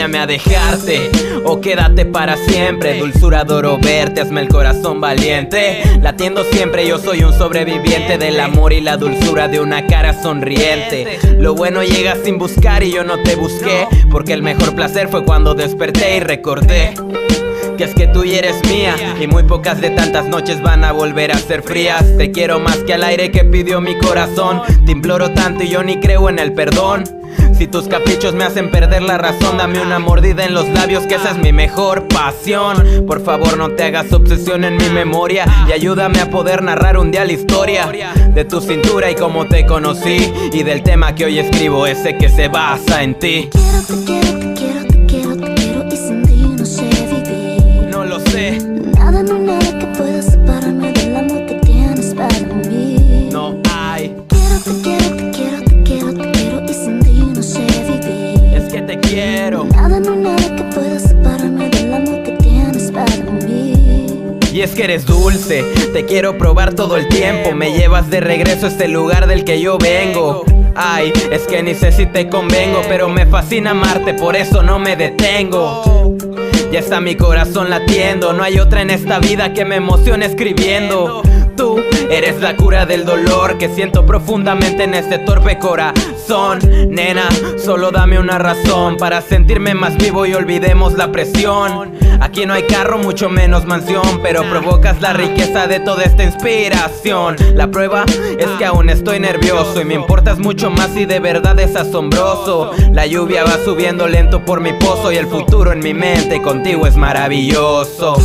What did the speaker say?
enséñame a dejarte o quédate para siempre. Dulzura, adoro verte, hazme el corazón valiente. Latiendo siempre, yo soy un sobreviviente del amor y la dulzura de una cara sonriente. Lo bueno llega sin buscar y yo no te busqué, porque el mejor placer fue cuando desperté y recordé que es que tú ya eres mía, y muy pocas de tantas noches van a volver a ser frías. Te quiero más que al aire que pidió mi corazón. Te imploro tanto y yo ni creo en el perdón. Si tus caprichos me hacen perder la razón, dame una mordida en los labios, que esa es mi mejor pasión. Por favor no te hagas obsesión en mi memoria y ayúdame a poder narrar un día la historia de tu cintura y cómo te conocí, y del tema que hoy escribo, ese que se basa en ti. Y sin ti no sé vivir. No lo sé. Nada, no nada que pueda separarme del amor que tienes para mí. No hay. Te quiero y sin ti no sé vivir. Es que te quiero. Nada, no nada que pueda separarme del amor que tienes para mí. Y es que eres dulce, te quiero probar todo el tiempo. Me llevas de regreso a este lugar del que yo vengo. Ay, es que ni sé si te convengo, pero me fascina amarte, por eso no me detengo. Ya está mi corazón latiendo, no hay otra en esta vida que me emocione escribiendo. Tú eres la cura del dolor que siento profundamente en este torpe corazón. Nena, solo dame una razón para sentirme más vivo y olvidemos la presión. Aquí no hay carro, mucho menos mansión, pero provocas la riqueza de toda esta inspiración. La prueba es que aún estoy nervioso y me importas mucho más y de verdad es asombroso. La lluvia va subiendo lento por mi pozo y el futuro en mi mente contigo es maravilloso.